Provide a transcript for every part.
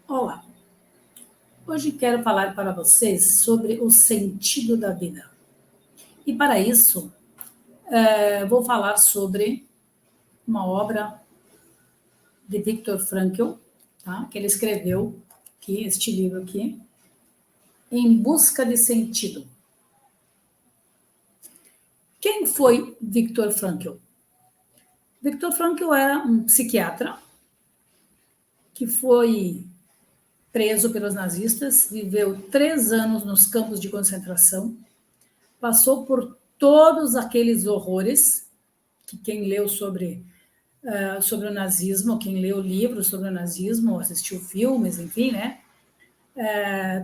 Olá, hoje quero falar para vocês sobre o sentido da vida. E para isso, vou falar sobre uma obra de Viktor Frankl, tá? Que ele escreveu, aqui, este livro aqui, Em Busca de Sentido. Quem foi Viktor Frankl? Viktor Frankl era um psiquiatra que foi preso pelos nazistas, viveu 3 anos nos campos de concentração, passou por todos aqueles horrores que quem leu sobre o nazismo, quem leu livros sobre o nazismo, assistiu filmes, enfim, né?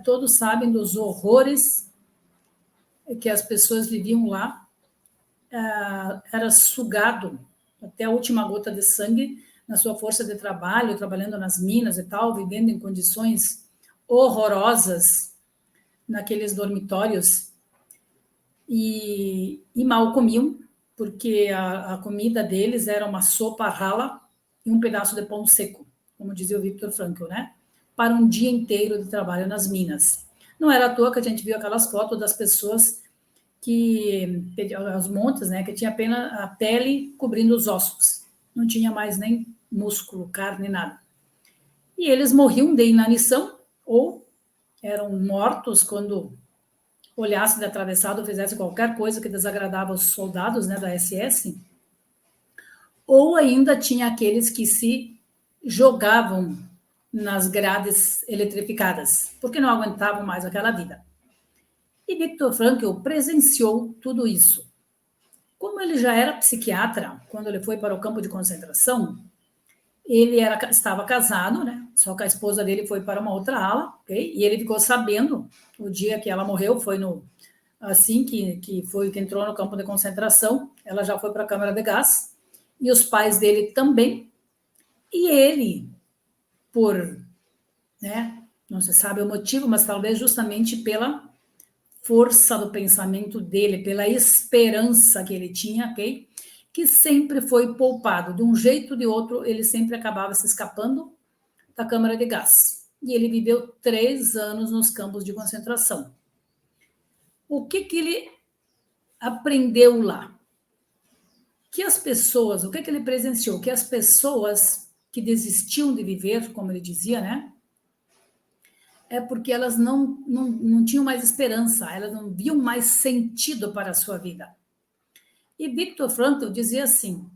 Todos sabem dos horrores que as pessoas viviam lá. Era sugado até a última gota de sangue na sua força de trabalho, trabalhando nas minas e tal, vivendo em condições horrorosas naqueles dormitórios e mal comiam, porque a comida deles era uma sopa rala e um pedaço de pão seco, como dizia o Viktor Frankl, né? Para um dia inteiro de trabalho nas minas. Não era à toa que a gente viu aquelas fotos das pessoas os montes, né, que tinha apenas a pele cobrindo os ossos. Não tinha mais nem músculo, carne, nada. E eles morriam de inanição ou eram mortos quando olhasse de atravessado ou fizesse qualquer coisa que desagradava os soldados, né, da SS, ou ainda tinha aqueles que se jogavam nas grades eletrificadas, porque não aguentavam mais aquela vida. E Viktor Frankl presenciou tudo isso. Como ele já era psiquiatra, quando ele foi para o campo de concentração, ele estava casado, né? Só que a esposa dele foi para uma outra ala, ok? E ele ficou sabendo, o dia que ela morreu, foi assim que foi que entrou no campo de concentração, ela já foi para a câmara de gás, e os pais dele também. E ele, por, né, não se sabe o motivo, mas talvez justamente pela força do pensamento dele, pela esperança que ele tinha, ok? Que sempre foi poupado. De um jeito ou de outro, ele sempre acabava se escapando da câmara de gás. E ele viveu 3 anos nos campos de concentração. O que ele aprendeu lá? Que as pessoas, o que ele presenciou? Que as pessoas que desistiam de viver, como ele dizia, né? É porque elas não tinham mais esperança, elas não viam mais sentido para a sua vida. E Viktor Frankl dizia assim,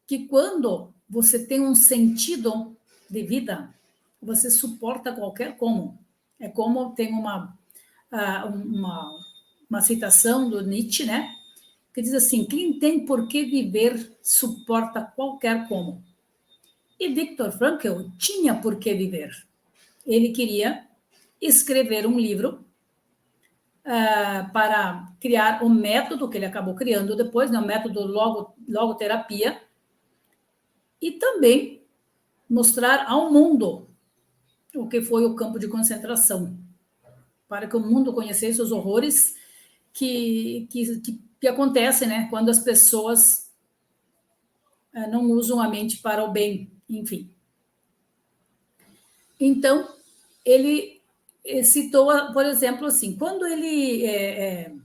que quando você tem um sentido de vida, você suporta qualquer como. É como tem uma citação do Nietzsche, né? Que diz assim, quem tem por que viver suporta qualquer como. E Viktor Frankl tinha por que viver. Ele queria escrever um livro para criar o método que ele acabou criando depois, né, o método logoterapia, e também mostrar ao mundo o que foi o campo de concentração, para que o mundo conhecesse os horrores que acontecem, né, quando as pessoas não usam a mente para o bem, enfim. Então, ele citou, por exemplo, assim, quando ele...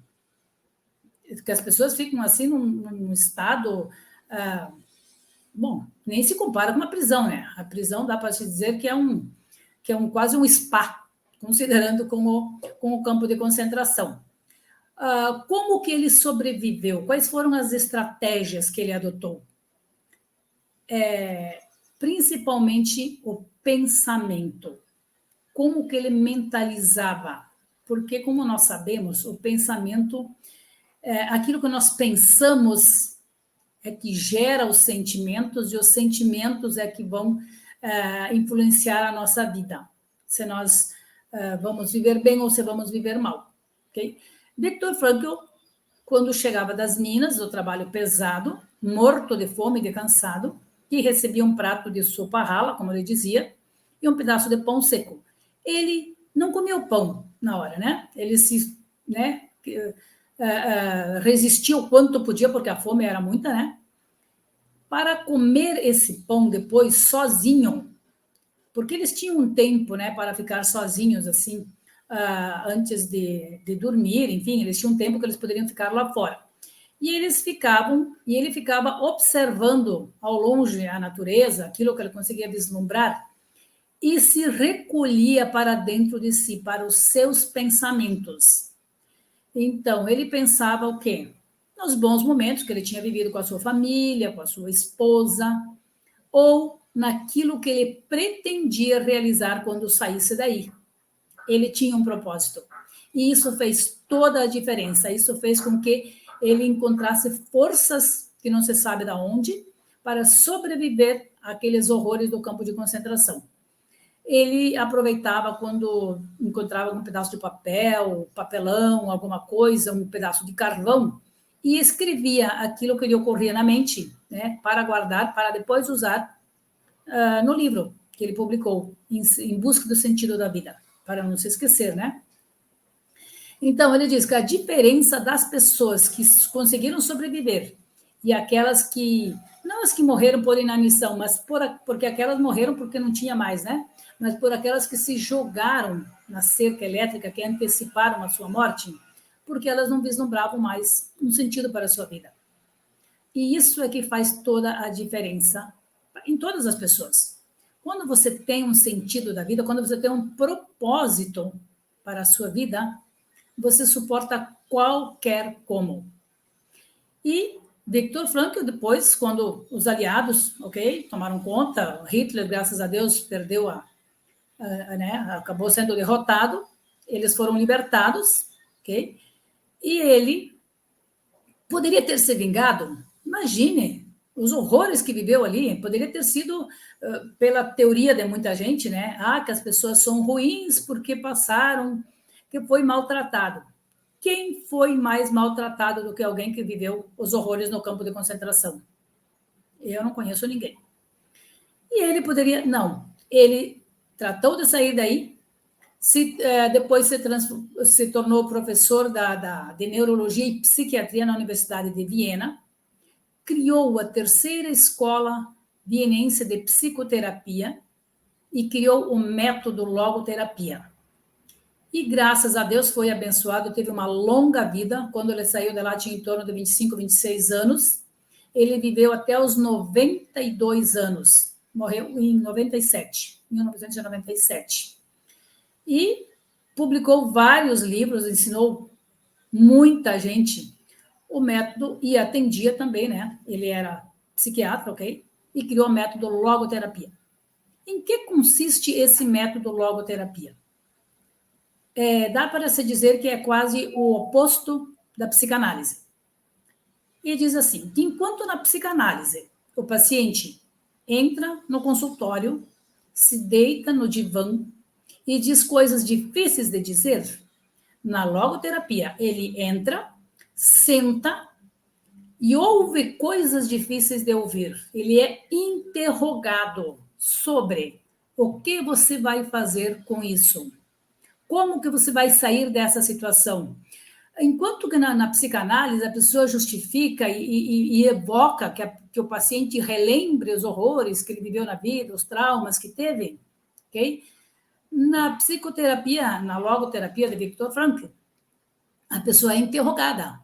que as pessoas ficam assim num estado... bom, nem se compara com uma prisão, né? A prisão dá para se dizer que é quase um spa, considerando com o campo de concentração. Como que ele sobreviveu? Quais foram as estratégias que ele adotou? Principalmente o pensamento. Como que ele mentalizava? Porque, como nós sabemos, o pensamento, aquilo que nós pensamos é que gera os sentimentos, e os sentimentos é que vão influenciar a nossa vida. Se nós vamos viver bem ou se vamos viver mal. Okay? Viktor Frankl, quando chegava das minas, do trabalho pesado, morto de fome, de cansado, que recebia um prato de sopa rala, como ele dizia, e um pedaço de pão seco. Ele não comia o pão na hora, né? Ele resistiu o quanto podia, porque a fome era muita, né? Para comer esse pão depois sozinho, porque eles tinham um tempo, né, para ficar sozinhos, assim, antes de dormir, enfim, eles tinham um tempo que eles poderiam ficar lá fora. E ele ficava observando ao longe a natureza, aquilo que ele conseguia vislumbrar, e se recolhia para dentro de si, para os seus pensamentos. Então, ele pensava o quê? Nos bons momentos que ele tinha vivido com a sua família, com a sua esposa, ou naquilo que ele pretendia realizar quando saísse daí. Ele tinha um propósito. E isso fez toda a diferença. Isso fez com que ele encontrasse forças que não se sabe de onde para sobreviver àqueles horrores do campo de concentração. Ele aproveitava quando encontrava um pedaço de papel, papelão, alguma coisa, um pedaço de carvão, e escrevia aquilo que lhe ocorria na mente, né, para guardar, para depois usar no livro que ele publicou, em busca do sentido da vida, para não se esquecer, né? Então, ele diz que a diferença das pessoas que conseguiram sobreviver e aquelas que, não as que morreram por inanição, mas porque aquelas morreram porque não tinha mais, né? Mas por aquelas que se jogaram na cerca elétrica, que anteciparam a sua morte, porque elas não vislumbravam mais um sentido para a sua vida. E isso é que faz toda a diferença em todas as pessoas. Quando você tem um sentido da vida, quando você tem um propósito para a sua vida, você suporta qualquer como. E Viktor Frankl, depois, quando os aliados, tomaram conta, Hitler, graças a Deus, perdeu né, acabou sendo derrotado, eles foram libertados, ok? E ele poderia ter se vingado. Imagine os horrores que viveu ali. Poderia ter sido, pela teoria de muita gente, né? Que as pessoas são ruins porque passaram, que foi maltratado. Quem foi mais maltratado do que alguém que viveu os horrores no campo de concentração? Eu não conheço ninguém. E ele poderia... Não. Ele tratou de sair daí, depois se tornou professor de neurologia e psiquiatria na Universidade de Viena, criou a terceira escola vienense de psicoterapia e criou o método logoterapia. E graças a Deus foi abençoado, teve uma longa vida. Quando ele saiu de lá tinha em torno de 25, 26 anos. Ele viveu até os 92 anos. Morreu em 1997. E publicou vários livros, ensinou muita gente o método e atendia também, né? Ele era psiquiatra, ok? E criou o método logoterapia. Em que consiste esse método logoterapia? Dá para se dizer que é quase o oposto da psicanálise. E diz assim, que enquanto na psicanálise o paciente entra no consultório, se deita no divã e diz coisas difíceis de dizer, na logoterapia ele entra, senta e ouve coisas difíceis de ouvir. Ele é interrogado sobre o que você vai fazer com isso. Como que você vai sair dessa situação? Enquanto que na psicanálise a pessoa justifica e evoca que o paciente relembre os horrores que ele viveu na vida, os traumas que teve, ok? Na psicoterapia, na logoterapia de Viktor Frankl, a pessoa é interrogada.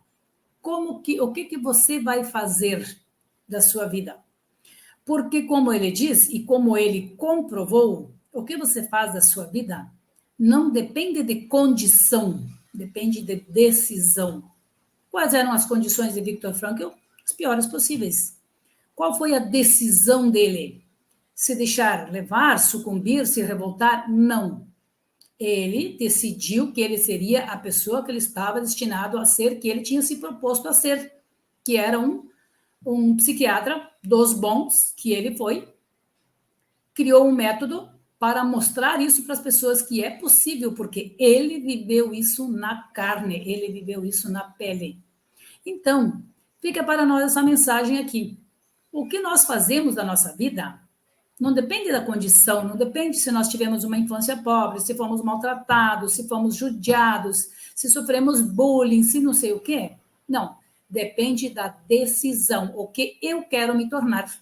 O que você vai fazer da sua vida? Porque, como ele diz e como ele comprovou, o que você faz da sua vida não depende de condição, depende de decisão. Quais eram as condições de Viktor Frankl? As piores possíveis. Qual foi a decisão dele? Se deixar levar, sucumbir, se revoltar? Não. Ele decidiu que ele seria a pessoa que ele estava destinado a ser, que ele tinha se proposto a ser, que era um psiquiatra dos bons, que ele foi, criou um método para mostrar isso para as pessoas que é possível, porque ele viveu isso na carne, ele viveu isso na pele. Então, fica para nós essa mensagem aqui. O que nós fazemos da nossa vida não depende da condição, não depende se nós tivemos uma infância pobre, se fomos maltratados, se fomos judiados, se sofremos bullying, se não sei o quê. Não, depende da decisão, o que eu quero me tornar.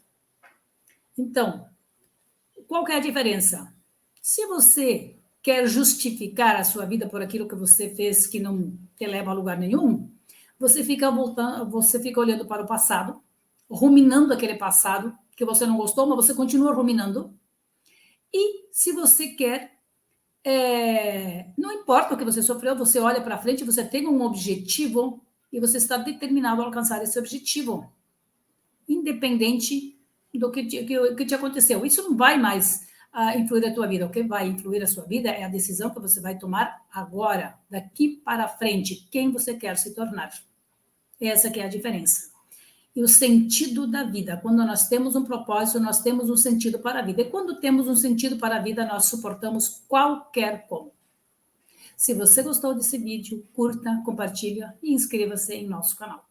Então, qual que é a diferença? Se você quer justificar a sua vida por aquilo que você fez que não te leva a lugar nenhum, você fica voltando, você fica olhando para o passado, ruminando aquele passado que você não gostou, mas você continua ruminando. E se você quer, não importa o que você sofreu, você olha para frente, você tem um objetivo e você está determinado a alcançar esse objetivo, independente do que te aconteceu. Isso não vai mais influir na tua vida. O que vai influir na sua vida é a decisão que você vai tomar agora, daqui para frente, quem você quer se tornar. Essa que é a diferença. E o sentido da vida. Quando nós temos um propósito, nós temos um sentido para a vida. E quando temos um sentido para a vida, nós suportamos qualquer como. Se você gostou desse vídeo, curta, compartilha e inscreva-se em nosso canal.